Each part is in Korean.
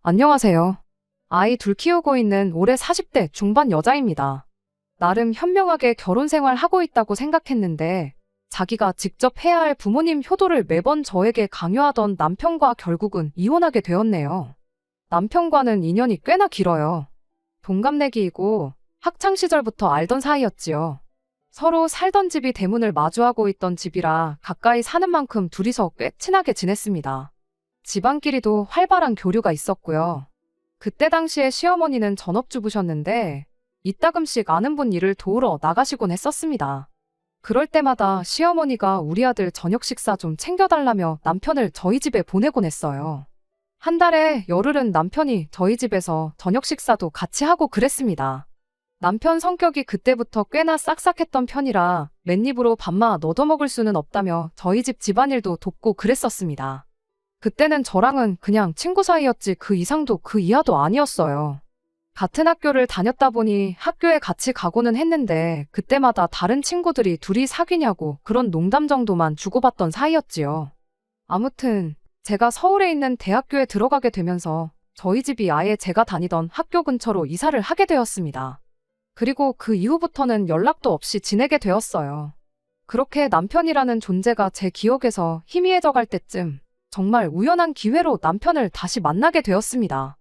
안녕하세요. 아이 둘 키우고 있는 올해 40대 중반 여자입니다. 나름 현명하게 결혼 생활 하고 있다고 생각했는데 자기가 직접 해야 할 부모님 효도를 매번 저에게 강요하던 남편과 결국은 이혼하게 되었네요. 남편과는 인연이 꽤나 길어요. 동갑내기이고 학창 시절부터 알던 사이였지요. 서로 살던 집이 대문을 마주하고 있던 집이라 가까이 사는 만큼 둘이서 꽤 친하게 지냈습니다. 집안끼리도 활발한 교류가 있었고요. 그때 당시에 시어머니는 전업주부셨는데 이따금씩 아는 분 일을 도우러 나가시곤 했었습니다. 그럴 때마다 시어머니가 우리 아들 저녁 식사 좀 챙겨달라며 남편을 저희 집에 보내곤 했어요. 한 달에 열흘은 남편이 저희 집에서 저녁 식사도 같이 하고 그랬습니다. 남편 성격이 그때부터 꽤나 싹싹했던 편이라 맨입으로 밥만 얻어먹을 수는 없다며 저희 집 집안일도 돕고 그랬었습니다. 그때는 저랑은 그냥 친구 사이였지 그 이상도 그 이하도 아니었어요. 같은 학교를 다녔다 보니 학교에 같이 가고는 했는데 그때마다 다른 친구들이 둘이 사귀냐고 그런 농담 정도만 주고받던 사이였지요. 아무튼 제가 서울에 있는 대학교에 들어가게 되면서 저희 집이 아예 제가 다니던 학교 근처로 이사를 하게 되었습니다. 그리고 그 이후부터는 연락도 없이 지내게 되었어요. 그렇게 남편이라는 존재가 제 기억에서 희미해져 갈 때쯤 정말 우연한 기회로 남편을 다시 만나게 되었습니다.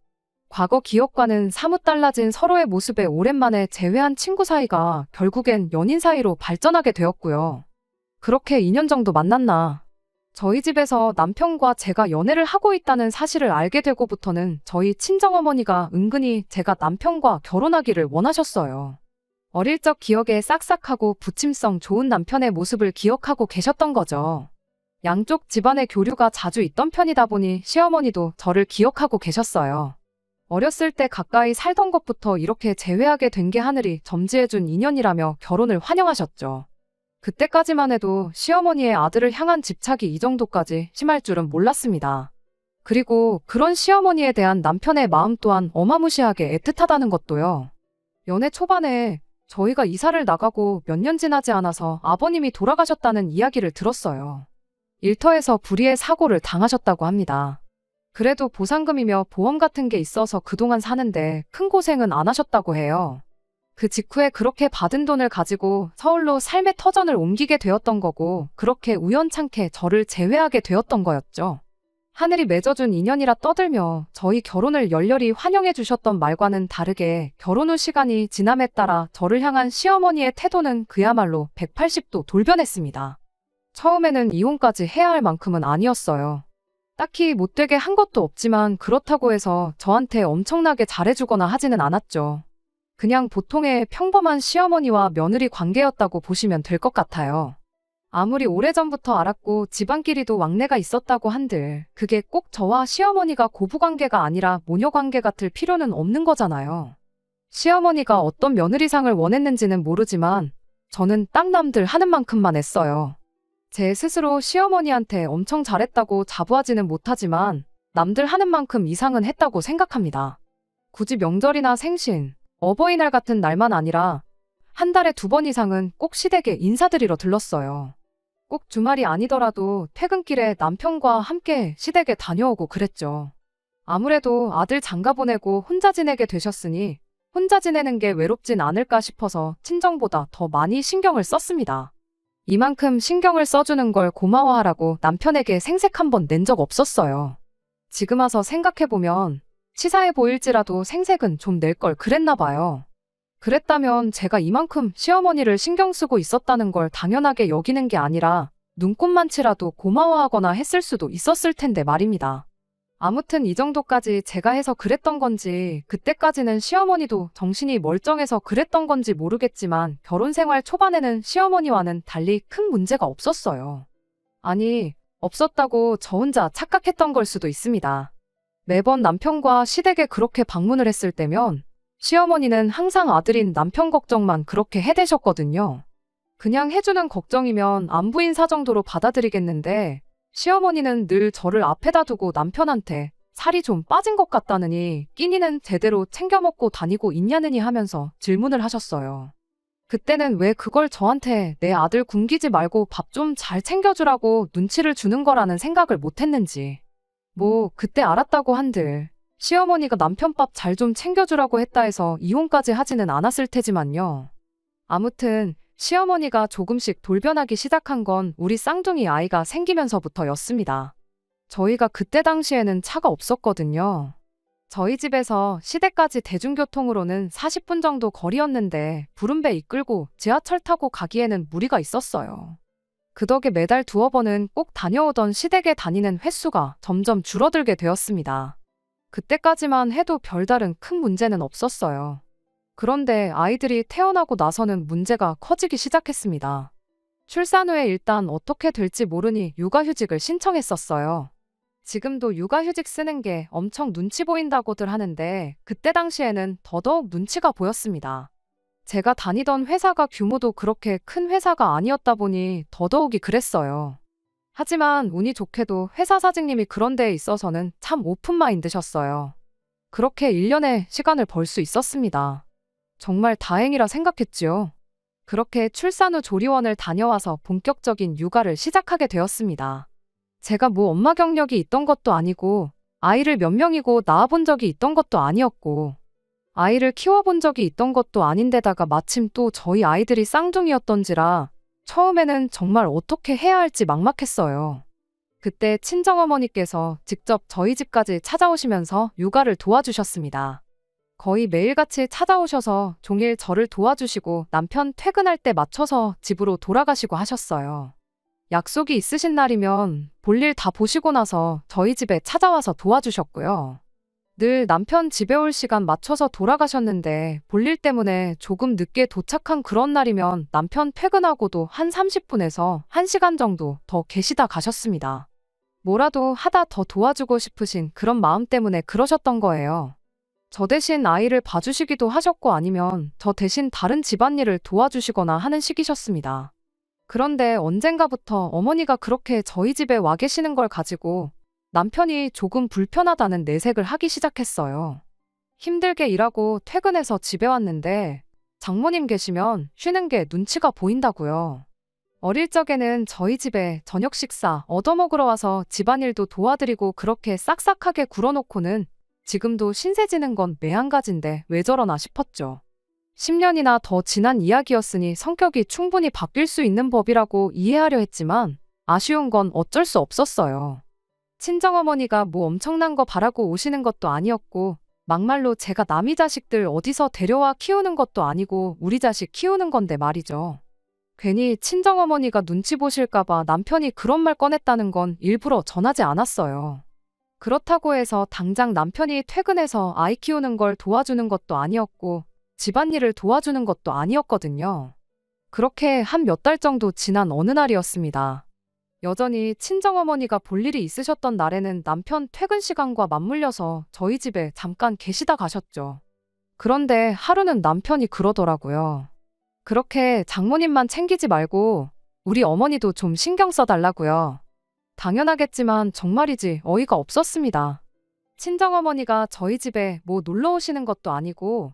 과거 기억과는 사뭇 달라진 서로의 모습에 오랜만에 재회한 친구 사이가 결국엔 연인 사이로 발전하게 되었고요. 그렇게 2년 정도 만났나. 저희 집에서 남편과 제가 연애를 하고 있다는 사실을 알게 되고부터는 저희 친정어머니가 은근히 제가 남편과 결혼하기를 원하셨어요. 어릴 적 기억에 싹싹하고 부침성 좋은 남편의 모습을 기억하고 계셨던 거죠. 양쪽 집안의 교류가 자주 있던 편이다 보니 시어머니도 저를 기억하고 계셨어요. 어렸을 때 가까이 살던 것부터 이렇게 재회하게 된 게 하늘이 점지해준 인연이라며 결혼을 환영하셨죠. 그때까지만 해도 시어머니의 아들을 향한 집착이 이 정도까지 심할 줄은 몰랐습니다. 그리고 그런 시어머니에 대한 남편의 마음 또한 어마무시하게 애틋하다는 것도요. 연애 초반에 저희가 이사를 나가고 몇 년 지나지 않아서 아버님이 돌아가셨다는 이야기를 들었어요. 일터에서 불의의 사고를 당하셨다고 합니다. 그래도 보상금이며 보험 같은 게 있어서 그동안 사는데 큰 고생은 안 하셨다고 해요. 그 직후에 그렇게 받은 돈을 가지고 서울로 삶의 터전을 옮기게 되었던 거고 그렇게 우연찮게 저를 제외하게 되었던 거였죠. 하늘이 맺어준 인연이라 떠들며 저희 결혼을 열렬히 환영해 주셨던 말과는 다르게 결혼 후 시간이 지남에 따라 저를 향한 시어머니의 태도는 그야말로 180도 돌변했습니다. 처음에는 이혼까지 해야 할 만큼은 아니었어요. 딱히 못되게 한 것도 없지만 그렇다고 해서 저한테 엄청나게 잘해주거나 하지는 않았죠. 그냥 보통의 평범한 시어머니와 며느리 관계였다고 보시면 될 것 같아요. 아무리 오래전부터 알았고 집안끼리도 왕래가 있었다고 한들 그게 꼭 저와 시어머니가 고부관계가 아니라 모녀관계 같을 필요는 없는 거잖아요. 시어머니가 어떤 며느리상을 원했는지는 모르지만 저는 딱 남들 하는 만큼만 했어요. 제 스스로 시어머니한테 엄청 잘했다고 자부하지는 못하지만 남들 하는 만큼 이상은 했다고 생각합니다. 굳이 명절이나 생신, 어버이날 같은 날만 아니라 한 달에 2번 이상은 꼭 시댁에 인사드리러 들렀어요. 꼭 주말이 아니더라도 퇴근길에 남편과 함께 시댁에 다녀오고 그랬죠. 아무래도 아들 장가 보내고 혼자 지내게 되셨으니 혼자 지내는 게 외롭진 않을까 싶어서 친정보다 더 많이 신경을 썼습니다. 이만큼 신경을 써주는 걸 고마워하라고 남편에게 생색 한 번 낸 적 없었어요. 지금 와서 생각해보면 치사해 보일지라도 생색은 좀 낼 걸 그랬나 봐요. 그랬다면 제가 이만큼 시어머니를 신경 쓰고 있었다는 걸 당연하게 여기는 게 아니라 눈꽃만치라도 고마워하거나 했을 수도 있었을 텐데 말입니다. 아무튼 이 정도까지 제가 해서 그랬던 건지 그때까지는 시어머니도 정신이 멀쩡해서 그랬던 건지 모르겠지만 결혼 생활 초반에는 시어머니와는 달리 큰 문제가 없었어요. 아니, 없었다고 저 혼자 착각했던 걸 수도 있습니다. 매번 남편과 시댁에 그렇게 방문을 했을 때면 시어머니는 항상 아들인 남편 걱정만 그렇게 해대셨거든요. 그냥 해주는 걱정이면 안부 인사 정도로 받아들이겠는데 시어머니는 늘 저를 앞에다 두고 남편한테 살이 좀 빠진 것 같다느니 끼니는 제대로 챙겨 먹고 다니고 있냐느니 하면서 질문을 하셨어요. 그때는 왜 그걸 저한테 내 아들 굶기지 말고 밥 좀 잘 챙겨주라고 눈치를 주는 거라는 생각을 못했는지. 뭐 그때 알았다고 한들 시어머니가 남편 밥 잘 좀 챙겨주라고 했다 해서 이혼까지 하지는 않았을 테지만요. 아무튼 시어머니가 조금씩 돌변하기 시작한 건 우리 쌍둥이 아이가 생기면서부터였습니다. 저희가 그때 당시에는 차가 없었거든요. 저희 집에서 시댁까지 대중교통으로는 40분 정도 거리였는데 부름배 이끌고 지하철 타고 가기에는 무리가 있었어요. 그 덕에 매달 두어 번은 꼭 다녀오던 시댁에 다니는 횟수가 점점 줄어들게 되었습니다. 그때까지만 해도 별다른 큰 문제는 없었어요. 그런데 아이들이 태어나고 나서는 문제가 커지기 시작했습니다. 출산 후에 일단 어떻게 될지 모르니 육아휴직을 신청했었어요. 지금도 육아휴직 쓰는 게 엄청 눈치 보인다고들 하는데 그때 당시에는 더더욱 눈치가 보였습니다. 제가 다니던 회사가 규모도 그렇게 큰 회사가 아니었다 보니 더더욱이 그랬어요. 하지만 운이 좋게도 회사 사장님이 그런 데에 있어서는 참 오픈마인드셨어요. 그렇게 1년의 시간을 벌 수 있었습니다. 정말 다행이라 생각했지요. 그렇게 출산 후 조리원을 다녀와서 본격적인 육아를 시작하게 되었습니다. 제가 뭐 엄마 경력이 있던 것도 아니고 아이를 몇 명이고 낳아본 적이 있던 것도 아니었고 아이를 키워본 적이 있던 것도 아닌데다가 마침 또 저희 아이들이 쌍둥이였던지라 처음에는 정말 어떻게 해야 할지 막막했어요. 그때 친정어머니께서 직접 저희 집까지 찾아오시면서 육아를 도와주셨습니다. 거의 매일같이 찾아오셔서 종일 저를 도와주시고 남편 퇴근할 때 맞춰서 집으로 돌아가시고 하셨어요. 약속이 있으신 날이면 볼일 다 보시고 나서 저희 집에 찾아와서 도와주셨고요. 늘 남편 집에 올 시간 맞춰서 돌아가셨는데 볼일 때문에 조금 늦게 도착한 그런 날이면 남편 퇴근하고도 한 30분에서 1시간 정도 더 계시다 가셨습니다. 뭐라도 하다 더 도와주고 싶으신 그런 마음 때문에 그러셨던 거예요. 저 대신 아이를 봐주시기도 하셨고 아니면 저 대신 다른 집안일을 도와주시거나 하는 식이셨습니다. 그런데 언젠가부터 어머니가 그렇게 저희 집에 와 계시는 걸 가지고 남편이 조금 불편하다는 내색을 하기 시작했어요. 힘들게 일하고 퇴근해서 집에 왔는데 장모님 계시면 쉬는 게 눈치가 보인다고요. 어릴 적에는 저희 집에 저녁 식사 얻어먹으러 와서 집안일도 도와드리고 그렇게 싹싹하게 굴어놓고는 지금도 신세 지는 건 매한가지인데 왜 저러나 싶었죠. 10년이나 더 지난 이야기였으니 성격이 충분히 바뀔 수 있는 법이라고 이해하려 했지만 아쉬운 건 어쩔 수 없었어요. 친정어머니가 뭐 엄청난 거 바라고 오시는 것도 아니었고 막말로 제가 남이 자식들 어디서 데려와 키우는 것도 아니고 우리 자식 키우는 건데 말이죠. 괜히 친정어머니가 눈치 보실까봐 남편이 그런 말 꺼냈다는 건 일부러 전하지 않았어요. 그렇다고 해서 당장 남편이 퇴근해서 아이 키우는 걸 도와주는 것도 아니었고 집안일을 도와주는 것도 아니었거든요. 그렇게 한 몇 달 정도 지난 어느 날이었습니다. 여전히 친정어머니가 볼 일이 있으셨던 날에는 남편 퇴근 시간과 맞물려서 저희 집에 잠깐 계시다 가셨죠. 그런데 하루는 남편이 그러더라고요. 그렇게 장모님만 챙기지 말고 우리 어머니도 좀 신경 써달라고요. 당연하겠지만 정말이지 어이가 없었습니다. 친정어머니가 저희 집에 뭐 놀러 오시는 것도 아니고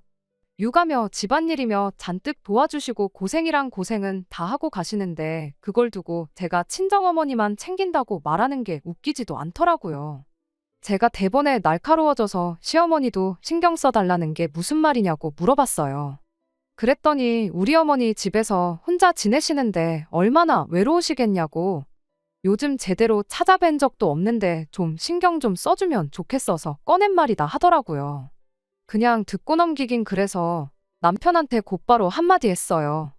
육아며 집안일이며 잔뜩 도와주시고 고생이란 고생은 다 하고 가시는데 그걸 두고 제가 친정어머니만 챙긴다고 말하는 게 웃기지도 않더라고요. 제가 대번에 날카로워져서 시어머니도 신경 써달라는 게 무슨 말이냐고 물어봤어요. 그랬더니 우리 어머니 집에서 혼자 지내시는데 얼마나 외로우시겠냐고 요즘 제대로 찾아뵌 적도 없는데 좀 신경 좀 써주면 좋겠어서 꺼낸 말이다 하더라고요. 그냥 듣고 넘기긴 그래서 남편한테 곧바로 한마디 했어요.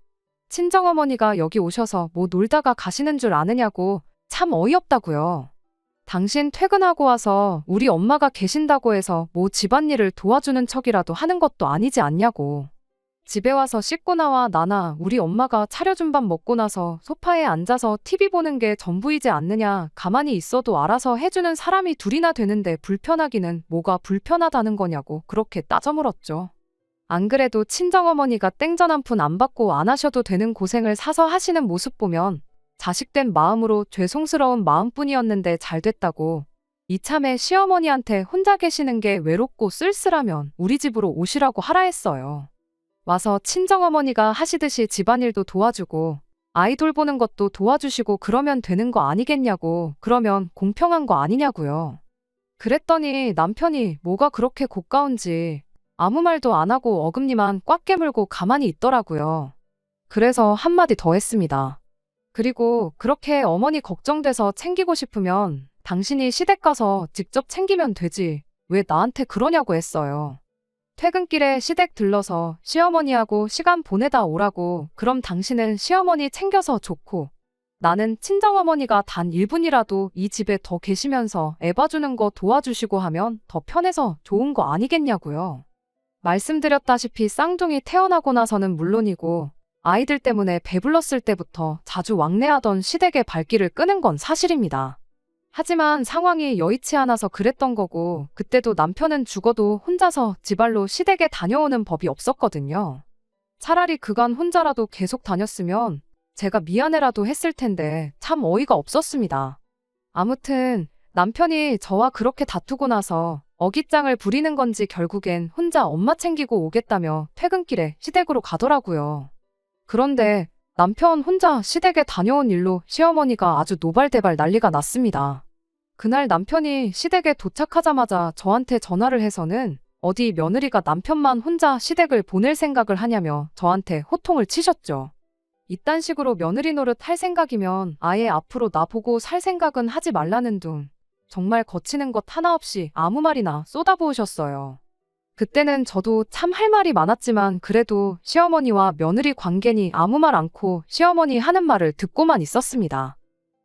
친정어머니가 여기 오셔서 뭐 놀다가 가시는 줄 아느냐고 참 어이없다고요. 당신 퇴근하고 와서 우리 엄마가 계신다고 해서 뭐 집안일을 도와주는 척이라도 하는 것도 아니지 않냐고. 집에 와서 씻고 나와 나나 우리 엄마가 차려준 밥 먹고 나서 소파에 앉아서 TV 보는 게 전부이지 않느냐. 가만히 있어도 알아서 해주는 사람이 둘이나 되는데 불편하기는 뭐가 불편하다는 거냐고 그렇게 따져 물었죠. 안 그래도 친정어머니가 땡전 한 푼 안 받고 안 하셔도 되는 고생을 사서 하시는 모습 보면 자식된 마음으로 죄송스러운 마음뿐이었는데 잘 됐다고. 이참에 시어머니한테 혼자 계시는 게 외롭고 쓸쓸하면 우리 집으로 오시라고 하라 했어요. 와서 친정어머니가 하시듯이 집안일도 도와주고 아이 돌보는 것도 도와주시고 그러면 되는 거 아니겠냐고. 그러면 공평한 거 아니냐고요. 그랬더니 남편이 뭐가 그렇게 고가운지 아무 말도 안 하고 어금니만 꽉 깨물고 가만히 있더라고요. 그래서 한마디 더 했습니다. 그리고 그렇게 어머니 걱정돼서 챙기고 싶으면 당신이 시댁 가서 직접 챙기면 되지. 왜 나한테 그러냐고 했어요. 퇴근길에 시댁 들러서 시어머니하고 시간 보내다 오라고. 그럼 당신은 시어머니 챙겨서 좋고 나는 친정어머니가 단 1분이라도 이 집에 더 계시면서 애 봐주는 거 도와주시고 하면 더 편해서 좋은 거 아니겠냐고요. 말씀드렸다시피 쌍둥이 태어나고 나서는 물론이고 아이들 때문에 배불렀을 때부터 자주 왕래하던 시댁의 발길을 끄는 건 사실입니다. 하지만 상황이 여의치 않아서 그랬던 거고 그때도 남편은 죽어도 혼자서 지발로 시댁에 다녀오는 법이 없었거든요. 차라리 그간 혼자라도 계속 다녔으면 제가 미안해라도 했을 텐데 참 어이가 없었습니다. 아무튼 남편이 저와 그렇게 다투고 나서 어깃장을 부리는 건지 결국엔 혼자 엄마 챙기고 오겠다며 퇴근길에 시댁으로 가더라고요. 그런데 남편 혼자 시댁에 다녀온 일로 시어머니가 아주 노발대발 난리가 났습니다. 그날 남편이 시댁에 도착하자마자 저한테 전화를 해서는 어디 며느리가 남편만 혼자 시댁을 보낼 생각을 하냐며 저한테 호통을 치셨죠. 이딴 식으로 며느리 노릇 할 생각이면 아예 앞으로 나보고 살 생각은 하지 말라는 둥. 정말 거치는 것 하나 없이 아무 말이나 쏟아부으셨어요. 그때는 저도 참 할 말이 많았지만 그래도 시어머니와 며느리 관계니 아무 말 않고 시어머니 하는 말을 듣고만 있었습니다.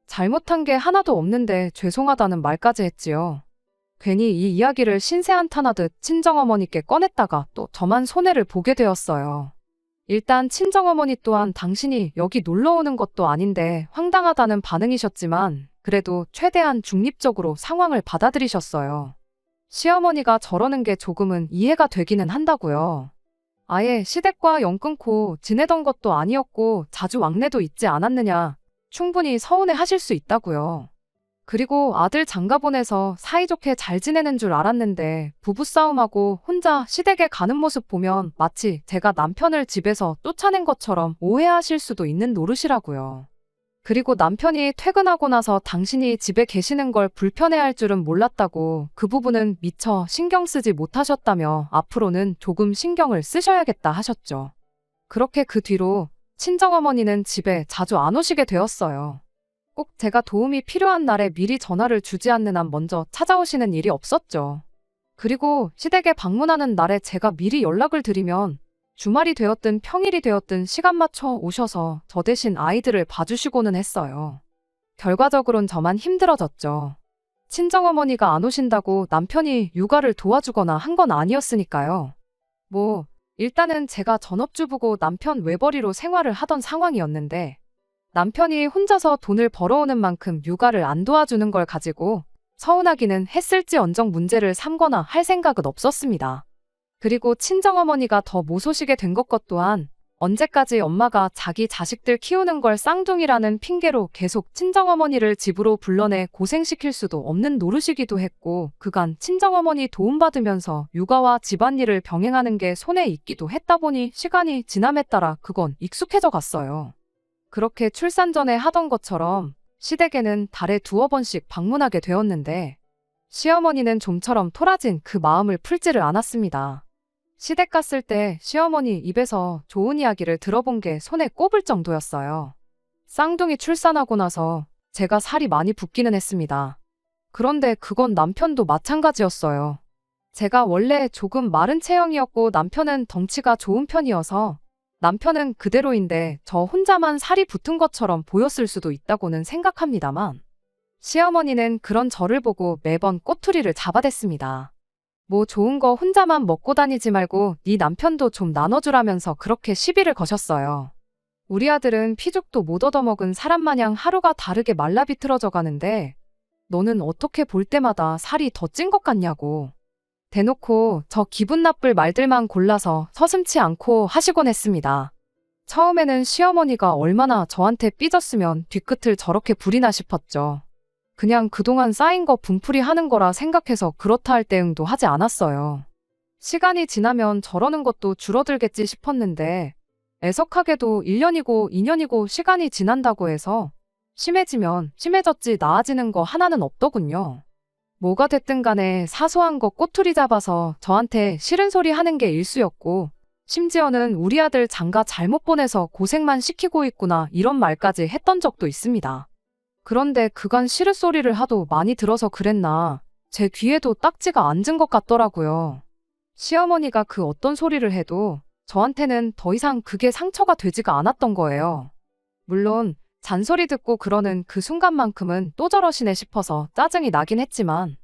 잘못한 게 하나도 없는데 죄송하다는 말까지 했지요. 괜히 이 이야기를 신세한탄하듯 친정어머니께 꺼냈다가 또 저만 손해를 보게 되었어요. 일단 친정어머니 또한 당신이 여기 놀러 오는 것도 아닌데 황당하다는 반응이셨지만 그래도 최대한 중립적으로 상황을 받아들이셨어요. 시어머니가 저러는 게 조금은 이해가 되기는 한다고요. 아예 시댁과 연 끊고 지내던 것도 아니었고 자주 왕래도 있지 않았느냐. 충분히 서운해 하실 수 있다고요. 그리고 아들 장가 보내서 사이좋게 잘 지내는 줄 알았는데 부부싸움하고 혼자 시댁에 가는 모습 보면 마치 제가 남편을 집에서 쫓아낸 것처럼 오해하실 수도 있는 노릇이라고요. 그리고 남편이 퇴근하고 나서 당신이 집에 계시는 걸 불편해할 줄은 몰랐다고 그 부분은 미처 신경 쓰지 못하셨다며 앞으로는 조금 신경을 쓰셔야겠다 하셨죠. 그렇게 그 뒤로 친정어머니는 집에 자주 안 오시게 되었어요. 꼭 제가 도움이 필요한 날에 미리 전화를 주지 않는 한 먼저 찾아오시는 일이 없었죠. 그리고 시댁에 방문하는 날에 제가 미리 연락을 드리면 주말이 되었든 평일이 되었든 시간 맞춰 오셔서 저 대신 아이들을 봐주시고는 했어요. 결과적으론 저만 힘들어졌죠. 친정어머니가 안 오신다고 남편이 육아를 도와주거나 한 건 아니었으니까요. 일단은 제가 전업주부고 남편 외벌이로 생활을 하던 상황이었는데 남편이 혼자서 돈을 벌어오는 만큼 육아를 안 도와주는 걸 가지고 서운하기는 했을지언정 문제를 삼거나 할 생각은 없었습니다. 그리고 친정어머니가 더 모소시게 된 것 또한 언제까지 엄마가 자기 자식들 키우는 걸 쌍둥이라는 핑계로 계속 친정어머니를 집으로 불러내 고생시킬 수도 없는 노릇이기도 했고 그간 친정어머니 도움받으면서 육아와 집안일을 병행하는 게 손에 있기도 했다 보니 시간이 지남에 따라 그건 익숙해져 갔어요. 그렇게 출산 전에 하던 것처럼 시댁에는 달에 2-3번씩 방문하게 되었는데 시어머니는 좀처럼 토라진 그 마음을 풀지를 않았습니다. 시댁 갔을 때 시어머니 입에서 좋은 이야기를 들어본 게 손에 꼽을 정도였어요. 쌍둥이 출산하고 나서 제가 살이 많이 붓기는 했습니다. 그런데 그건 남편도 마찬가지였어요. 제가 원래 조금 마른 체형이었고 남편은 덩치가 좋은 편이어서 남편은 그대로인데 저 혼자만 살이 붙은 것처럼 보였을 수도 있다고는 생각합니다만 시어머니는 그런 저를 보고 매번 꼬투리를 잡아댔습니다. 좋은 거 혼자만 먹고 다니지 말고 네 남편도 좀 나눠주라면서 그렇게 시비를 거셨어요. 우리 아들은 피죽도 못 얻어먹은 사람 마냥 하루가 다르게 말라 비틀어져 가는데 너는 어떻게 볼 때마다 살이 더 찐 것 같냐고. 대놓고 저 기분 나쁠 말들만 골라서 서슴지 않고 하시곤 했습니다. 처음에는 시어머니가 얼마나 저한테 삐졌으면 뒤끝을 저렇게 부리나 싶었죠. 그냥 그동안 쌓인 거 분풀이 하는 거라 생각해서 그렇다 할 대응도 하지 않았어요. 시간이 지나면 저러는 것도 줄어들겠지 싶었는데 애석하게도 1년이고 2년이고 시간이 지난다고 해서 심해지면 심해졌지 나아지는 거 하나는 없더군요. 뭐가 됐든 간에 사소한 거 꼬투리 잡아서 저한테 싫은 소리 하는 게 일쑤였고, 심지어는 우리 아들 장가 잘못 보내서 고생만 시키고 있구나 이런 말까지 했던 적도 있습니다. 그런데 그간 싫은 소리를 하도 많이 들어서 그랬나 제 귀에도 딱지가 앉은 것 같더라고요. 시어머니가 그 어떤 소리를 해도 저한테는 더 이상 그게 상처가 되지가 않았던 거예요. 물론 잔소리 듣고 그러는 그 순간만큼은 또 저러시네 싶어서 짜증이 나긴 했지만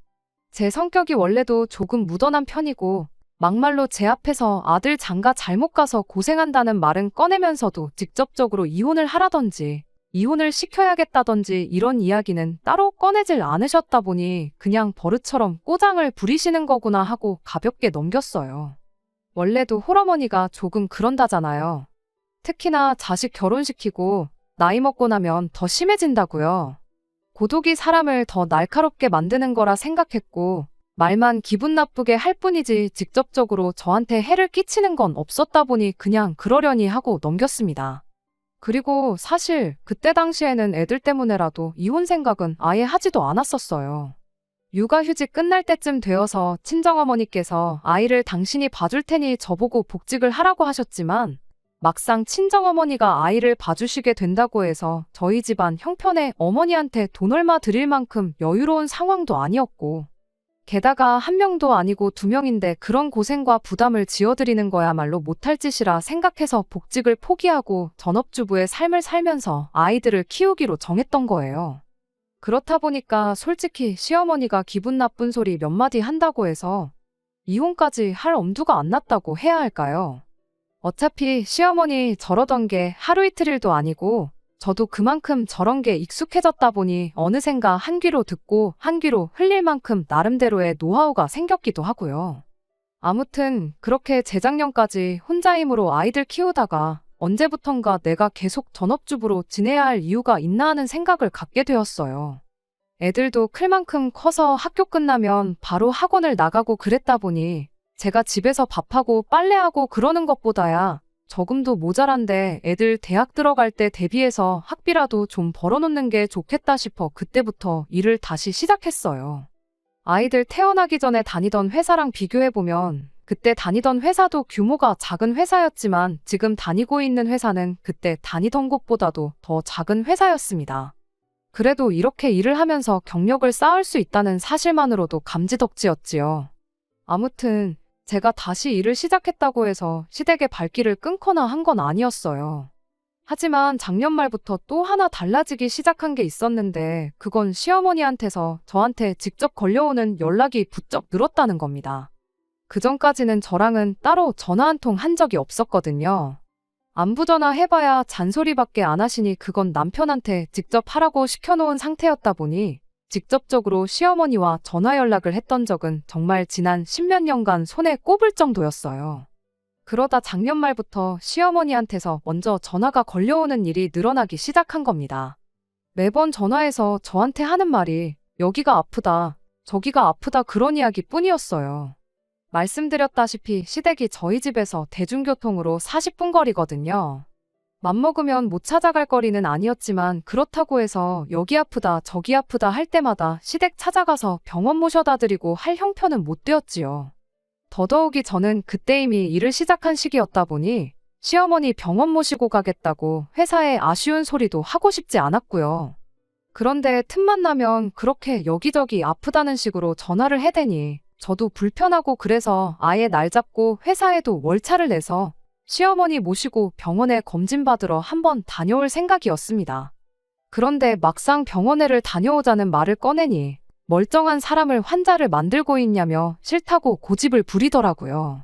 제 성격이 원래도 조금 무던한 편이고 막말로 제 앞에서 아들 장가 잘못 가서 고생한다는 말은 꺼내면서도 직접적으로 이혼을 하라던지 이혼을 시켜야겠다던지 이런 이야기는 따로 꺼내질 않으셨다 보니 그냥 버릇처럼 꼬장을 부리시는 거구나 하고 가볍게 넘겼어요. 원래도 홀어머니가 조금 그런다잖아요. 특히나 자식 결혼시키고 나이 먹고 나면 더 심해진다고요. 고독이 사람을 더 날카롭게 만드는 거라 생각했고 말만 기분 나쁘게 할 뿐이지 직접적으로 저한테 해를 끼치는 건 없었다 보니 그냥 그러려니 하고 넘겼습니다. 그리고 사실 그때 당시에는 애들 때문에라도 이혼 생각은 아예 하지도 않았었어요. 육아휴직 끝날 때쯤 되어서 친정어머니께서 아이를 당신이 봐줄 테니 저보고 복직을 하라고 하셨지만 막상 친정어머니가 아이를 봐주시게 된다고 해서 저희 집안 형편에 어머니한테 돈 얼마 드릴 만큼 여유로운 상황도 아니었고 게다가 한 명도 아니고 두 명인데 그런 고생과 부담을 지어드리는 거야말로 못할 짓이라 생각해서 복직을 포기하고 전업주부의 삶을 살면서 아이들을 키우기로 정했던 거예요. 그렇다 보니까 솔직히 시어머니가 기분 나쁜 소리 몇 마디 한다고 해서 이혼까지 할 엄두가 안 났다고 해야 할까요? 어차피 시어머니 저러던 게 하루 이틀일도 아니고 저도 그만큼 저런 게 익숙해졌다 보니 어느샌가 한 귀로 듣고 한 귀로 흘릴 만큼 나름대로의 노하우가 생겼기도 하고요. 아무튼 그렇게 재작년까지 혼자 힘으로 아이들 키우다가 언제부턴가 내가 계속 전업주부로 지내야 할 이유가 있나 하는 생각을 갖게 되었어요. 애들도 클 만큼 커서 학교 끝나면 바로 학원을 나가고 그랬다 보니 제가 집에서 밥하고 빨래하고 그러는 것보다야 저금도 모자란데 애들 대학 들어갈 때 대비해서 학비라도 좀 벌어놓는 게 좋겠다 싶어 그때부터 일을 다시 시작했어요. 아이들 태어나기 전에 다니던 회사랑 비교해보면 그때 다니던 회사도 규모가 작은 회사였지만 지금 다니고 있는 회사는 그때 다니던 곳보다도 더 작은 회사였습니다. 그래도 이렇게 일을 하면서 경력을 쌓을 수 있다는 사실만으로도 감지덕지였지요. 아무튼 제가 다시 일을 시작했다고 해서 시댁의 발길을 끊거나 한 건 아니었어요. 하지만 작년 말부터 또 하나 달라지기 시작한 게 있었는데 그건 시어머니한테서 저한테 직접 걸려오는 연락이 부쩍 늘었다는 겁니다. 그전까지는 저랑은 따로 전화 한 통 한 적이 없었거든요. 안부 전화 해봐야 잔소리밖에 안 하시니 그건 남편한테 직접 하라고 시켜놓은 상태였다 보니 직접적으로 시어머니와 전화 연락을 했던 적은 정말 지난 십몇 년간 손에 꼽을 정도였어요. 그러다 작년 말부터 시어머니한테서 먼저 전화가 걸려오는 일이 늘어나기 시작한 겁니다. 매번 전화해서 저한테 하는 말이 여기가 아프다, 저기가 아프다 그런 이야기 뿐이었어요. 말씀드렸다시피 시댁이 저희 집에서 대중교통으로 40분 거리거든요. 맘먹으면 못 찾아갈 거리는 아니었지만 그렇다고 해서 여기 아프다 저기 아프다 할 때마다 시댁 찾아가서 병원 모셔다 드리고 할 형편은 못 되었지요. 더더욱이 저는 그때 이미 일을 시작한 시기였다 보니 시어머니 병원 모시고 가겠다고 회사에 아쉬운 소리도 하고 싶지 않았고요. 그런데 틈만 나면 그렇게 여기저기 아프다는 식으로 전화를 해대니 저도 불편하고 그래서 아예 날 잡고 회사에도 월차를 내서 시어머니 모시고 병원에 검진받으러 한번 다녀올 생각이었습니다. 그런데 막상 병원에를 다녀오자는 말을 꺼내니 멀쩡한 사람을 환자를 만들고 있냐며 싫다고 고집을 부리더라고요.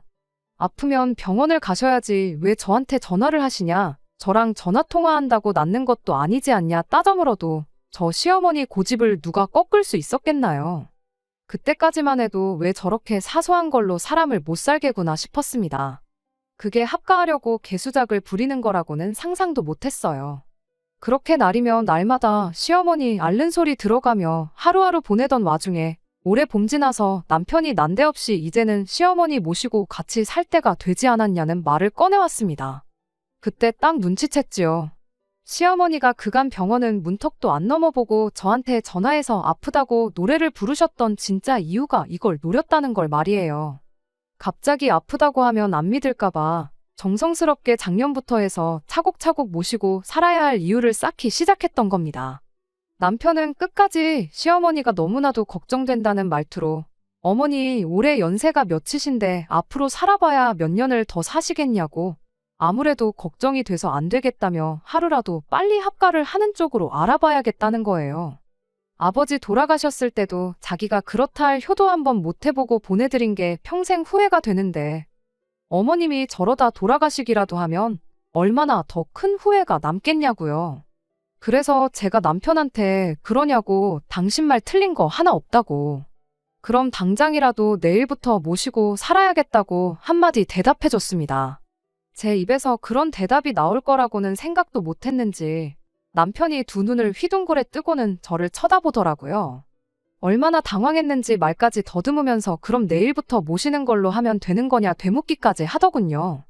아프면 병원을 가셔야지 왜 저한테 전화를 하시냐, 저랑 전화통화한다고 낫는 것도 아니지 않냐 따져 물어도 저 시어머니 고집을 누가 꺾을 수 있었겠나요. 그때까지만 해도 왜 저렇게 사소한 걸로 사람을 못 살게 구나 싶었습니다. 그게 합가하려고 개수작을 부리는 거라고는 상상도 못했어요. 그렇게 날이면 날마다 시어머니 앓는 소리 들어가며 하루하루 보내던 와중에 올해 봄 지나서 남편이 난데없이 이제는 시어머니 모시고 같이 살 때가 되지 않았냐는 말을 꺼내왔습니다. 그때 딱 눈치챘지요. 시어머니가 그간 병원은 문턱도 안 넘어보고 저한테 전화해서 아프다고 노래를 부르셨던 진짜 이유가 이걸 노렸다는 걸 말이에요. 갑자기 아프다고 하면 안 믿을까봐 정성스럽게 작년부터 해서 차곡차곡 모시고 살아야 할 이유를 쌓기 시작했던 겁니다. 남편은 끝까지 시어머니가 너무나도 걱정된다는 말투로 어머니 올해 연세가 몇이신데 앞으로 살아봐야 몇 년을 더 사시겠냐고 아무래도 걱정이 돼서 안 되겠다며 하루라도 빨리 합가를 하는 쪽으로 알아봐야겠다는 거예요. 아버지 돌아가셨을 때도 자기가 그렇다 할 효도 한번 못 해보고 보내드린 게 평생 후회가 되는데 어머님이 저러다 돌아가시기라도 하면 얼마나 더 큰 후회가 남겠냐고요. 그래서 제가 남편한테 그러냐고 당신 말 틀린 거 하나 없다고. 그럼 당장이라도 내일부터 모시고 살아야겠다고 한마디 대답해줬습니다. 제 입에서 그런 대답이 나올 거라고는 생각도 못했는지 남편이 두 눈을 휘둥그레 뜨고는 저를 쳐다보더라고요. 얼마나 당황했는지 말까지 더듬으면서 그럼 내일부터 모시는 걸로 하면 되는 거냐 되묻기까지 하더군요.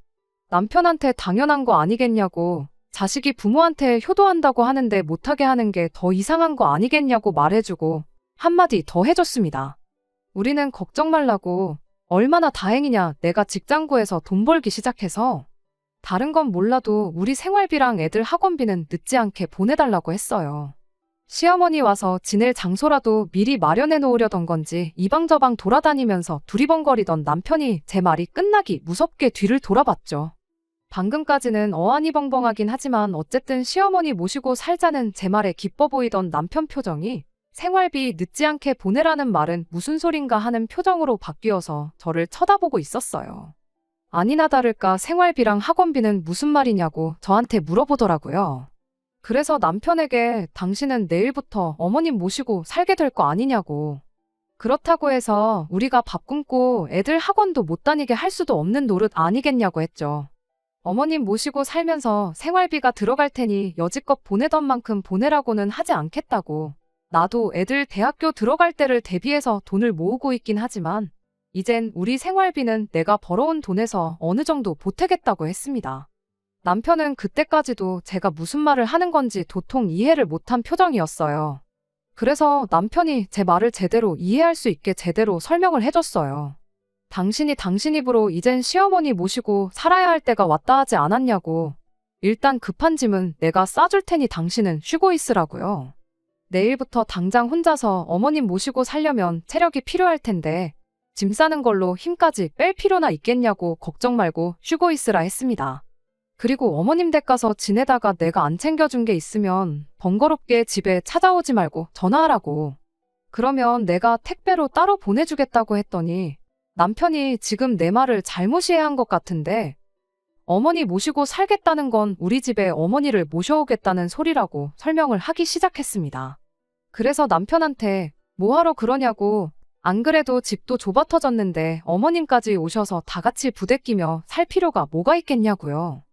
남편한테 당연한 거 아니겠냐고 자식이 부모한테 효도한다고 하는데 못하게 하는 게 더 이상한 거 아니겠냐고 말해주고 한마디 더 해줬습니다. 우리는 걱정 말라고 얼마나 다행이냐 내가 직장 구해서 돈 벌기 시작해서 다른 건 몰라도 우리 생활비랑 애들 학원비는 늦지 않게 보내달라고 했어요. 시어머니 와서 지낼 장소라도 미리 마련해 놓으려던 건지 이방저방 돌아다니면서 두리번거리던 남편이 제 말이 끝나기 무섭게 뒤를 돌아봤죠. 방금까지는 어안이 벙벙하긴 하지만 어쨌든 시어머니 모시고 살자는 제 말에 기뻐 보이던 남편 표정이 생활비 늦지 않게 보내라는 말은 무슨 소린가 하는 표정으로 바뀌어서 저를 쳐다보고 있었어요. 아니나 다를까 생활비랑 학원비는 무슨 말이냐고 저한테 물어보더라고요. 그래서 남편에게 당신은 내일부터 어머님 모시고 살게 될 거 아니냐고. 그렇다고 해서 우리가 밥 굶고 애들 학원도 못 다니게 할 수도 없는 노릇 아니겠냐고 했죠. 어머님 모시고 살면서 생활비가 들어갈 테니 여지껏 보내던 만큼 보내라고는 하지 않겠다고. 나도 애들 대학교 들어갈 때를 대비해서 돈을 모으고 있긴 하지만 이젠 우리 생활비는 내가 벌어온 돈에서 어느 정도 보태겠다고 했습니다. 남편은 그때까지도 제가 무슨 말을 하는 건지 도통 이해를 못한 표정이었어요. 그래서 남편이 제 말을 제대로 이해할 수 있게 제대로 설명을 해줬어요. 당신이 당신 입으로 이젠 시어머니 모시고 살아야 할 때가 왔다 하지 않았냐고. 일단 급한 짐은 내가 싸줄 테니 당신은 쉬고 있으라고요. 내일부터 당장 혼자서 어머님 모시고 살려면 체력이 필요할 텐데 짐 싸는 걸로 힘까지 뺄 필요나 있겠냐고 걱정 말고 쉬고 있으라 했습니다. 그리고 어머님 댁 가서 지내다가 내가 안 챙겨준 게 있으면 번거롭게 집에 찾아오지 말고 전화하라고. 그러면 내가 택배로 따로 보내주겠다고 했더니 남편이 지금 내 말을 잘못 이해한 것 같은데 어머니 모시고 살겠다는 건 우리 집에 어머니를 모셔오겠다는 소리라고 설명을 하기 시작했습니다. 그래서 남편한테 뭐하러 그러냐고 안 그래도 집도 좁아 터졌는데 어머님까지 오셔서 다 같이 부대끼며 살 필요가 뭐가 있겠냐고요.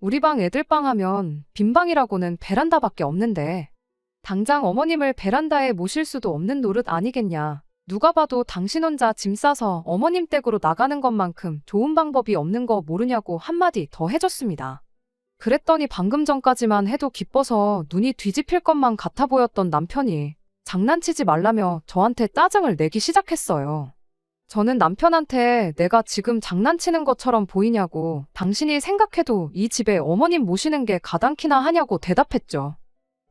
우리 방 애들 방 하면 빈 방이라고는 베란다밖에 없는데 당장 어머님을 베란다에 모실 수도 없는 노릇 아니겠냐. 누가 봐도 당신 혼자 짐 싸서 어머님 댁으로 나가는 것만큼 좋은 방법이 없는 거 모르냐고 한마디 더 해줬습니다. 그랬더니 방금 전까지만 해도 기뻐서 눈이 뒤집힐 것만 같아 보였던 남편이 장난치지 말라며 저한테 짜증을 내기 시작했어요. 저는 남편한테 내가 지금 장난치는 것처럼 보이냐고 당신이 생각해도 이 집에 어머님 모시는 게 가당키나 하냐고 대답했죠.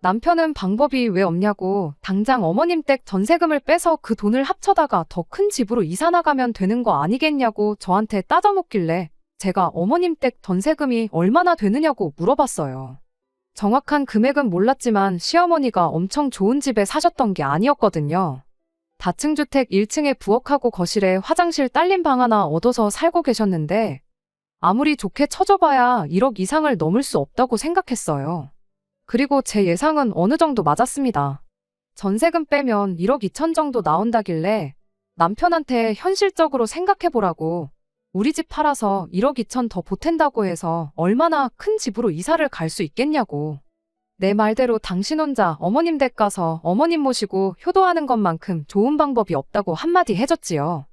남편은 방법이 왜 없냐고 당장 어머님 댁 전세금을 빼서 그 돈을 합쳐다가 더 큰 집으로 이사 나가면 되는 거 아니겠냐고 저한테 따져묻길래 제가 어머님 댁 전세금이 얼마나 되느냐고 물어봤어요. 정확한 금액은 몰랐지만 시어머니가 엄청 좋은 집에 사셨던 게 아니었거든요. 다층주택 1층에 부엌하고 거실에 화장실 딸린 방 하나 얻어서 살고 계셨는데 아무리 좋게 쳐줘봐야 1억 이상을 넘을 수 없다고 생각했어요. 그리고 제 예상은 어느 정도 맞았습니다. 전세금 빼면 1억 2천 정도 나온다길래 남편한테 현실적으로 생각해보라고 우리 집 팔아서 1억 2천 더 보탠다고 해서 얼마나 큰 집으로 이사를 갈 수 있겠냐고. 내 말대로 당신 혼자 어머님 댁 가서 어머님 모시고 효도하는 것만큼 좋은 방법이 없다고 한마디 해줬지요.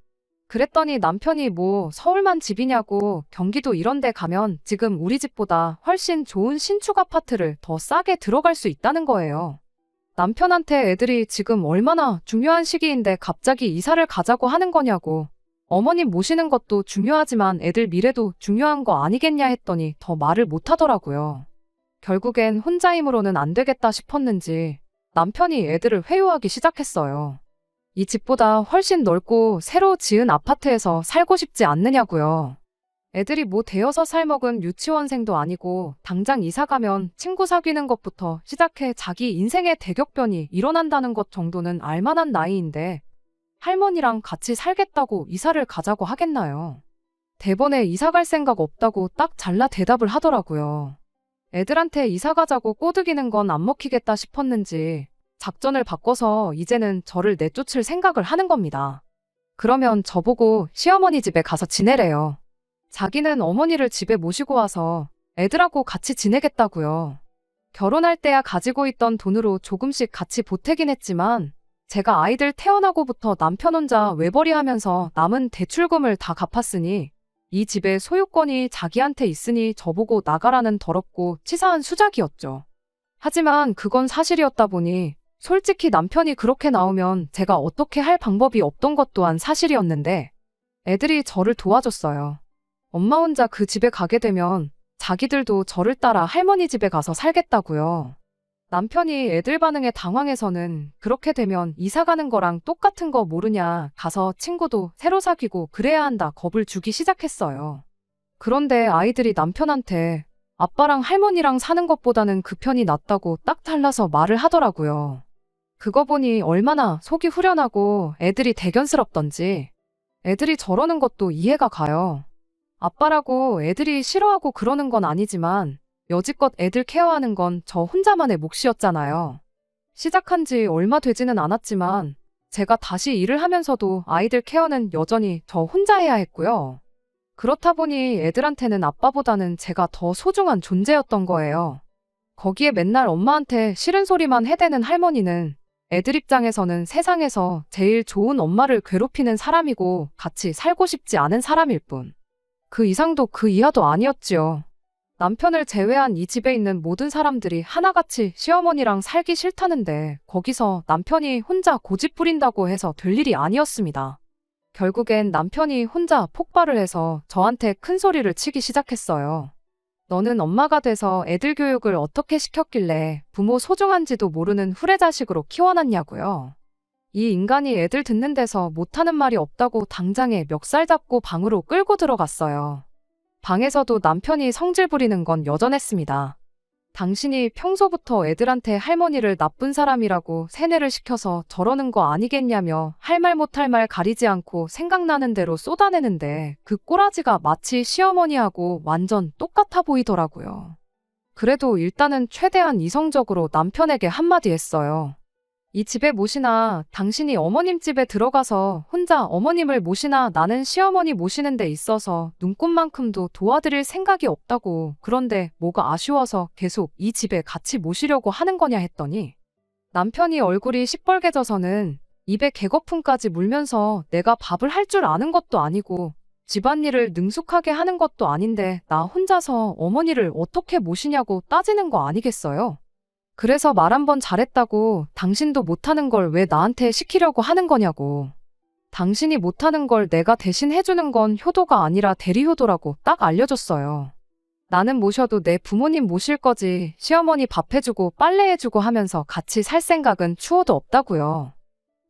그랬더니 남편이 뭐 서울만 집이냐고 경기도 이런 데 가면 지금 우리 집보다 훨씬 좋은 신축 아파트를 더 싸게 들어갈 수 있다는 거예요. 남편한테 애들이 지금 얼마나 중요한 시기인데 갑자기 이사를 가자고 하는 거냐고. 어머님 모시는 것도 중요하지만 애들 미래도 중요한 거 아니겠냐 했더니 더 말을 못 하더라고요. 결국엔 혼자 힘으로는 안 되겠다 싶었는지 남편이 애들을 회유하기 시작했어요. 이 집보다 훨씬 넓고 새로 지은 아파트에서 살고 싶지 않느냐고요. 애들이 뭐 되어서 살먹은 유치원생도 아니고 당장 이사 가면 친구 사귀는 것부터 시작해 자기 인생의 대격변이 일어난다는 것 정도는 알만한 나이인데 할머니랑 같이 살겠다고 이사를 가자고 하겠나요? 대번에 이사 갈 생각 없다고 딱 잘라 대답을 하더라고요. 애들한테 이사 가자고 꼬드기는 건 안 먹히겠다 싶었는지 작전을 바꿔서 이제는 저를 내쫓을 생각을 하는 겁니다. 그러면 저보고 시어머니 집에 가서 지내래요. 자기는 어머니를 집에 모시고 와서 애들하고 같이 지내겠다고요. 결혼할 때야 가지고 있던 돈으로 조금씩 같이 보태긴 했지만 제가 아이들 태어나고부터 남편 혼자 외벌이 하면서 남은 대출금을 다 갚았으니 이 집의 소유권이 자기한테 있으니 저보고 나가라는 더럽고 치사한 수작이었죠. 하지만 그건 사실이었다 보니 솔직히 남편이 그렇게 나오면 제가 어떻게 할 방법이 없던 것 또한 사실이었는데 애들이 저를 도와줬어요. 엄마 혼자 그 집에 가게 되면 자기들도 저를 따라 할머니 집에 가서 살겠다고요. 남편이 애들 반응에 당황해서는 그렇게 되면 이사 가는 거랑 똑같은 거 모르냐, 가서 친구도 새로 사귀고 그래야 한다 겁을 주기 시작했어요. 그런데 아이들이 남편한테 아빠랑 할머니랑 사는 것보다는 그 편이 낫다고 딱 잘라서 말을 하더라고요. 그거 보니 얼마나 속이 후련하고 애들이 대견스럽던지. 애들이 저러는 것도 이해가 가요. 아빠라고 애들이 싫어하고 그러는 건 아니지만 여지껏 애들 케어하는 건 저 혼자만의 몫이었잖아요. 시작한 지 얼마 되지는 않았지만 제가 다시 일을 하면서도 아이들 케어는 여전히 저 혼자 해야 했고요. 그렇다 보니 애들한테는 아빠보다는 제가 더 소중한 존재였던 거예요. 거기에 맨날 엄마한테 싫은 소리만 해대는 할머니는 애들 입장에서는 세상에서 제일 좋은 엄마를 괴롭히는 사람이고 같이 살고 싶지 않은 사람일 뿐. 그 이상도 그 이하도 아니었지요. 남편을 제외한 이 집에 있는 모든 사람들이 하나같이 시어머니랑 살기 싫다는데 거기서 남편이 혼자 고집 부린다고 해서 될 일이 아니었습니다. 결국엔 남편이 혼자 폭발을 해서 저한테 큰 소리를 치기 시작했어요. 너는 엄마가 돼서 애들 교육을 어떻게 시켰길래 부모 소중한지도 모르는 후레자식으로 키워놨냐고요. 이 인간이 애들 듣는 데서 못하는 말이 없다고 당장에 멱살 잡고 방으로 끌고 들어갔어요. 방에서도 남편이 성질 부리는 건 여전했습니다. 당신이 평소부터 애들한테 할머니를 나쁜 사람이라고 세뇌를 시켜서 저러는 거 아니겠냐며 할 말 못할 말 가리지 않고 생각나는 대로 쏟아내는데 그 꼬라지가 마치 시어머니하고 완전 똑같아 보이더라고요. 그래도 일단은 최대한 이성적으로 남편에게 한마디 했어요. 이 집에 모시나 당신이 어머님 집에 들어가서 혼자 어머님을 모시나 나는 시어머니 모시는 데 있어서 눈꽃만큼도 도와드릴 생각이 없다고. 그런데 뭐가 아쉬워서 계속 이 집에 같이 모시려고 하는 거냐 했더니 남편이 얼굴이 시뻘개져서는 입에 개거품까지 물면서 내가 밥을 할 줄 아는 것도 아니고 집안일을 능숙하게 하는 것도 아닌데 나 혼자서 어머니를 어떻게 모시냐고 따지는 거 아니겠어요? 그래서 말 한 번 잘했다고 당신도 못하는 걸 왜 나한테 시키려고 하는 거냐고. 당신이 못하는 걸 내가 대신 해주는 건 효도가 아니라 대리효도라고 딱 알려줬어요. 나는 모셔도 내 부모님 모실 거지 시어머니 밥 해주고 빨래 해주고 하면서 같이 살 생각은 추호도 없다고요.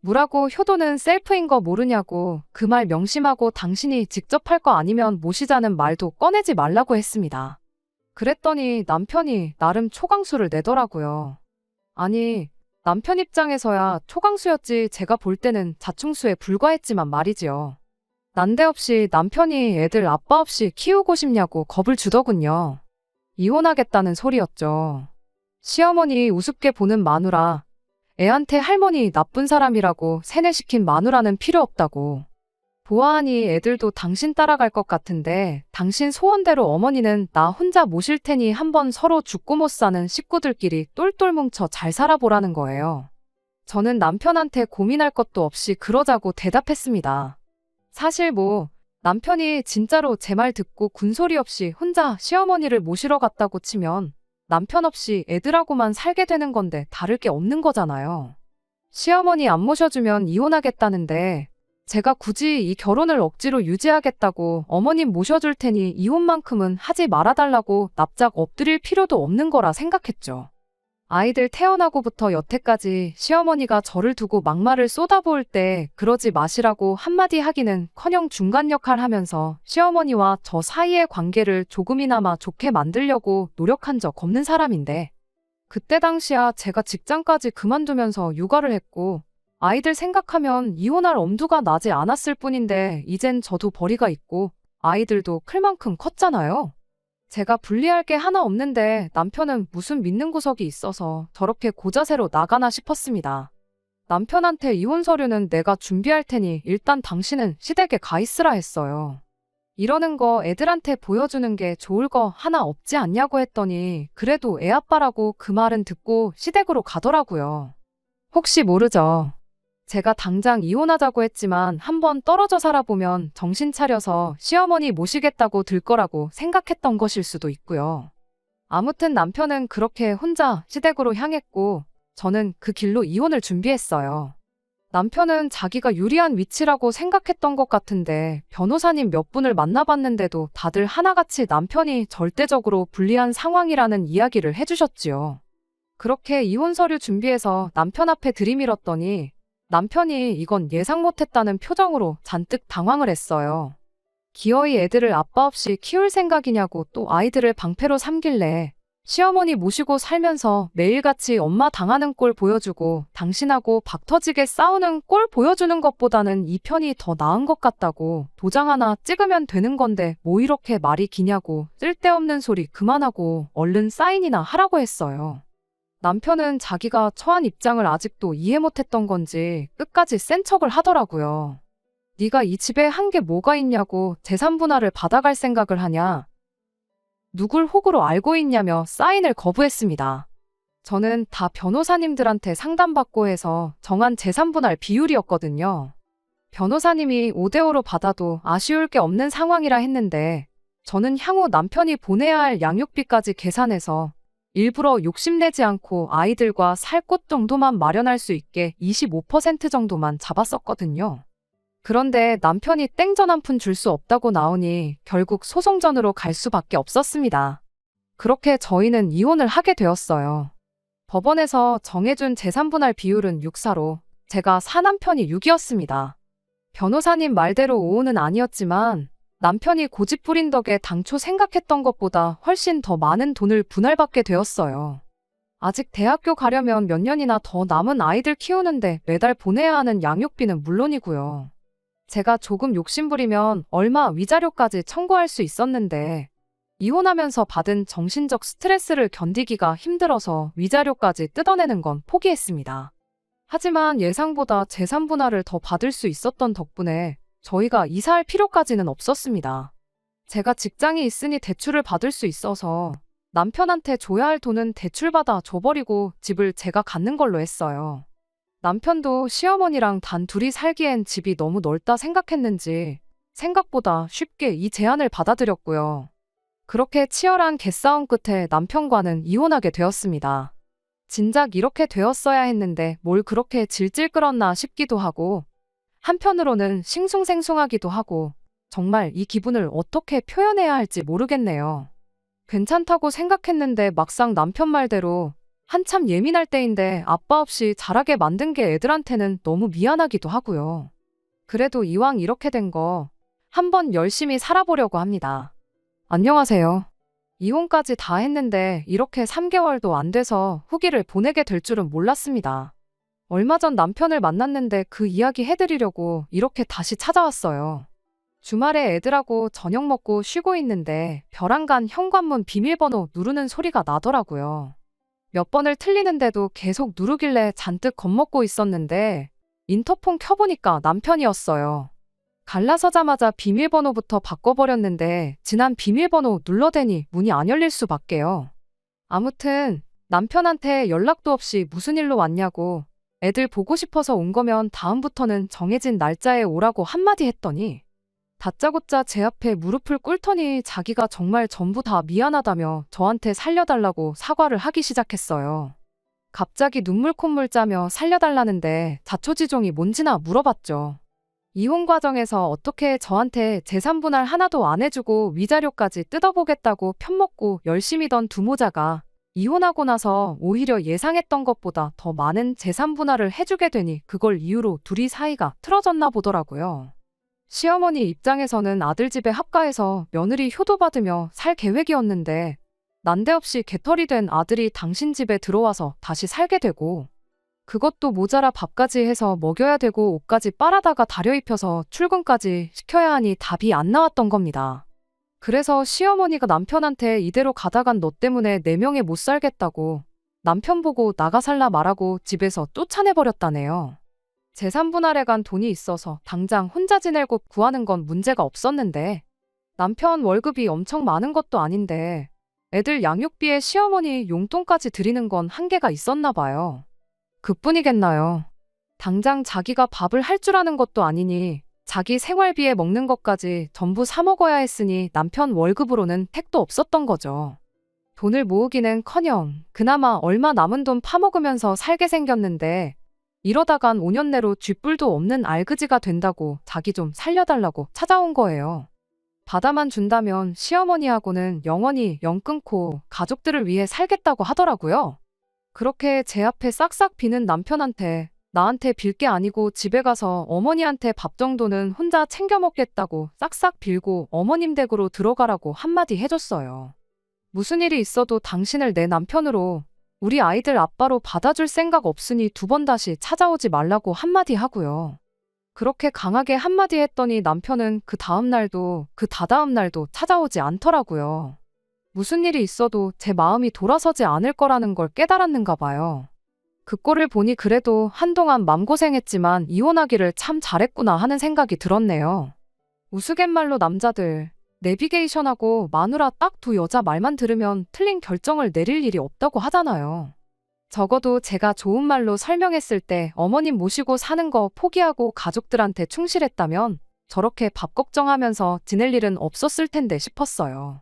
뭐라고 효도는 셀프인 거 모르냐고 그 말 명심하고 당신이 직접 할 거 아니면 모시자는 말도 꺼내지 말라고 했습니다. 그랬더니 남편이 나름 초강수를 내더라고요. 아니, 남편 입장에서야 초강수였지 제가 볼 때는 자충수에 불과했지만 말이지요. 난데없이 남편이 애들 아빠 없이 키우고 싶냐고 겁을 주더군요. 이혼하겠다는 소리였죠. 시어머니 우습게 보는 마누라, 애한테 할머니 나쁜 사람이라고 세뇌시킨 마누라는 필요 없다고. 보아하니 애들도 당신 따라갈 것 같은데 당신 소원대로 어머니는 나 혼자 모실 테니 한번 서로 죽고 못 사는 식구들끼리 똘똘 뭉쳐 잘 살아보라는 거예요. 저는 남편한테 고민할 것도 없이 그러자고 대답했습니다. 사실 남편이 진짜로 제 말 듣고 군소리 없이 혼자 시어머니를 모시러 갔다고 치면 남편 없이 애들하고만 살게 되는 건데 다를 게 없는 거잖아요. 시어머니 안 모셔주면 이혼하겠다는데 제가 굳이 이 결혼을 억지로 유지하겠다고 어머님 모셔줄 테니 이혼만큼은 하지 말아달라고 납작 엎드릴 필요도 없는 거라 생각했죠. 아이들 태어나고부터 여태까지 시어머니가 저를 두고 막말을 쏟아부을 때 그러지 마시라고 한마디 하기는커녕 중간 역할 하면서 시어머니와 저 사이의 관계를 조금이나마 좋게 만들려고 노력한 적 없는 사람인데 그때 당시야 제가 직장까지 그만두면서 육아를 했고 아이들 생각하면 이혼할 엄두가 나지 않았을 뿐인데 이젠 저도 벌이가 있고 아이들도 클 만큼 컸잖아요. 제가 불리할 게 하나 없는데 남편은 무슨 믿는 구석이 있어서 저렇게 고자세로 나가나 싶었습니다. 남편한테 이혼 서류는 내가 준비할 테니 일단 당신은 시댁에 가 있으라 했어요. 이러는 거 애들한테 보여주는 게 좋을 거 하나 없지 않냐고 했더니 그래도 애 아빠라고 그 말은 듣고 시댁으로 가더라고요. 혹시 모르죠. 제가 당장 이혼하자고 했지만 한번 떨어져 살아보면 정신 차려서 시어머니 모시겠다고 들 거라고 생각했던 것일 수도 있고요. 아무튼 남편은 그렇게 혼자 시댁으로 향했고 저는 그 길로 이혼을 준비했어요. 남편은 자기가 유리한 위치라고 생각했던 것 같은데 변호사님 몇 분을 만나봤는데도 다들 하나같이 남편이 절대적으로 불리한 상황이라는 이야기를 해주셨지요. 그렇게 이혼 서류 준비해서 남편 앞에 들이밀었더니 남편이 이건 예상 못했다는 표정으로 잔뜩 당황을 했어요. 기어이 애들을 아빠 없이 키울 생각이냐고 또 아이들을 방패로 삼길래 시어머니 모시고 살면서 매일같이 엄마 당하는 꼴 보여주고 당신하고 박터지게 싸우는 꼴 보여주는 것보다는 이 편이 더 나은 것 같다고 도장 하나 찍으면 되는 건데 뭐 이렇게 말이 기냐고 쓸데없는 소리 그만하고 얼른 사인이나 하라고 했어요. 남편은 자기가 처한 입장을 아직도 이해 못했던 건지 끝까지 센 척을 하더라고요. 네가 이 집에 한 게 뭐가 있냐고 재산 분할을 받아갈 생각을 하냐? 누굴 호구로 알고 있냐며 사인을 거부했습니다. 저는 다 변호사님들한테 상담받고 해서 정한 재산 분할 비율이었거든요. 변호사님이 5대5로 받아도 아쉬울 게 없는 상황이라 했는데 저는 향후 남편이 보내야 할 양육비까지 계산해서 일부러 욕심내지 않고 아이들과 살 곳 정도만 마련할 수 있게 25% 정도만 잡았었거든요. 그런데 남편이 땡전 한 푼 줄 수 없다고 나오니 결국 소송전으로 갈 수밖에 없었습니다. 그렇게 저희는 이혼을 하게 되었어요. 법원에서 정해준 재산분할 비율은 6:4로 제가 4남편이 6이었습니다. 변호사님 말대로 5는 아니었지만 남편이 고집 부린 덕에 당초 생각했던 것보다 훨씬 더 많은 돈을 분할받게 되었어요. 아직 대학교 가려면 몇 년이나 더 남은 아이들 키우는데 매달 보내야 하는 양육비는 물론이고요. 제가 조금 욕심부리면 얼마 위자료까지 청구할 수 있었는데 이혼하면서 받은 정신적 스트레스를 견디기가 힘들어서 위자료까지 뜯어내는 건 포기했습니다. 하지만 예상보다 재산 분할을 더 받을 수 있었던 덕분에 저희가 이사할 필요까지는 없었습니다. 제가 직장이 있으니 대출을 받을 수 있어서 남편한테 줘야 할 돈은 대출받아 줘버리고 집을 제가 갖는 걸로 했어요. 남편도 시어머니랑 단 둘이 살기엔 집이 너무 넓다 생각했는지 생각보다 쉽게 이 제안을 받아들였고요. 그렇게 치열한 개싸움 끝에 남편과는 이혼하게 되었습니다. 진작 이렇게 되었어야 했는데 뭘 그렇게 질질 끌었나 싶기도 하고 한편으로는 싱숭생숭하기도 하고 정말 이 기분을 어떻게 표현해야 할지 모르겠네요. 괜찮다고 생각했는데 막상 남편 말대로 한참 예민할 때인데 아빠 없이 자라게 만든 게 애들한테는 너무 미안하기도 하고요. 그래도 이왕 이렇게 된 거 한번 열심히 살아보려고 합니다. 안녕하세요. 이혼까지 다 했는데 이렇게 3개월도 안 돼서 후기를 보내게 될 줄은 몰랐습니다. 얼마 전 남편을 만났는데 그 이야기 해드리려고 이렇게 다시 찾아왔어요. 주말에 애들하고 저녁 먹고 쉬고 있는데 벼랑간 현관문 비밀번호 누르는 소리가 나더라고요. 몇 번을 틀리는데도 계속 누르길래 잔뜩 겁먹고 있었는데 인터폰 켜보니까 남편이었어요. 갈라서자마자 비밀번호부터 바꿔버렸는데 지난 비밀번호 눌러대니 문이 안 열릴 수밖에요. 아무튼 남편한테 연락도 없이 무슨 일로 왔냐고 애들 보고 싶어서 온 거면 다음부터는 정해진 날짜에 오라고 한마디 했더니 다짜고짜 제 앞에 무릎을 꿇더니 자기가 정말 전부 다 미안하다며 저한테 살려달라고 사과를 하기 시작했어요. 갑자기 눈물 콧물 짜며 살려달라는데 자초지종이 뭔지나 물어봤죠. 이혼 과정에서 어떻게 저한테 재산 분할 하나도 안 해주고 위자료까지 뜯어보겠다고 편먹고 열심히 던 두모자가 이혼하고 나서 오히려 예상했던 것보다 더 많은 재산 분할을 해주게 되니 그걸 이유로 둘이 사이가 틀어졌나 보더라고요. 시어머니 입장에서는 아들 집에 합가해서 며느리 효도 받으며 살 계획이었는데 난데없이 개털이 된 아들이 당신 집에 들어와서 다시 살게 되고 그것도 모자라 밥까지 해서 먹여야 되고 옷까지 빨아다가 다려입혀서 출근까지 시켜야 하니 답이 안 나왔던 겁니다. 그래서 시어머니가 남편한테 이대로 가다간 너 때문에 내 명예 못 살겠다고 남편 보고 나가 살라 말하고 집에서 쫓아내버렸다네요. 재산 분할에 간 돈이 있어서 당장 혼자 지낼 곳 구하는 건 문제가 없었는데 남편 월급이 엄청 많은 것도 아닌데 애들 양육비에 시어머니 용돈까지 드리는 건 한계가 있었나 봐요. 그뿐이겠나요. 당장 자기가 밥을 할 줄 아는 것도 아니니 자기 생활비에 먹는 것까지 전부 사 먹어야 했으니 남편 월급으로는 택도 없었던 거죠. 돈을 모으기는커녕 그나마 얼마 남은 돈 파먹으면서 살게 생겼는데 이러다간 5년 내로 쥐뿔도 없는 알그지가 된다고 자기 좀 살려달라고 찾아온 거예요. 받아만 준다면 시어머니하고는 영원히 연 끊고 가족들을 위해 살겠다고 하더라고요. 그렇게 제 앞에 싹싹 비는 남편한테 나한테 빌 게 아니고 집에 가서 어머니한테 밥 정도는 혼자 챙겨 먹겠다고 싹싹 빌고 어머님 댁으로 들어가라고 한마디 해줬어요. 무슨 일이 있어도 당신을 내 남편으로 우리 아이들 아빠로 받아줄 생각 없으니 두 번 다시 찾아오지 말라고 한마디 하고요. 그렇게 강하게 한마디 했더니 남편은 그 다음 날도 그 다다음 날도 찾아오지 않더라고요. 무슨 일이 있어도 제 마음이 돌아서지 않을 거라는 걸 깨달았는가 봐요. 그 꼴을 보니 그래도 한동안 맘고생했지만 이혼하기를 참 잘했구나 하는 생각이 들었네요. 우스갯말로 남자들 내비게이션하고 마누라 딱 두 여자 말만 들으면 틀린 결정을 내릴 일이 없다고 하잖아요. 적어도 제가 좋은 말로 설명했을 때 어머님 모시고 사는 거 포기하고 가족들한테 충실했다면 저렇게 밥 걱정하면서 지낼 일은 없었을 텐데 싶었어요.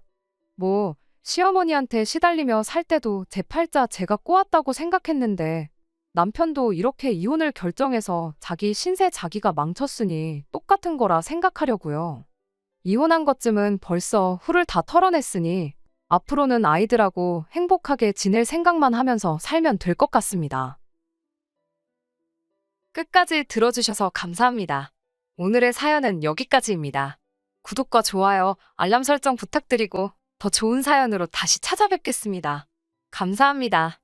뭐 시어머니한테 시달리며 살 때도 제 팔자 제가 꼬았다고 생각했는데 남편도 이렇게 이혼을 결정해서 자기 신세 자기가 망쳤으니 똑같은 거라 생각하려고요. 이혼한 것쯤은 벌써 후를 다 털어냈으니 앞으로는 아이들하고 행복하게 지낼 생각만 하면서 살면 될 것 같습니다. 끝까지 들어주셔서 감사합니다. 오늘의 사연은 여기까지입니다. 구독과 좋아요, 알람 설정 부탁드리고 더 좋은 사연으로 다시 찾아뵙겠습니다. 감사합니다.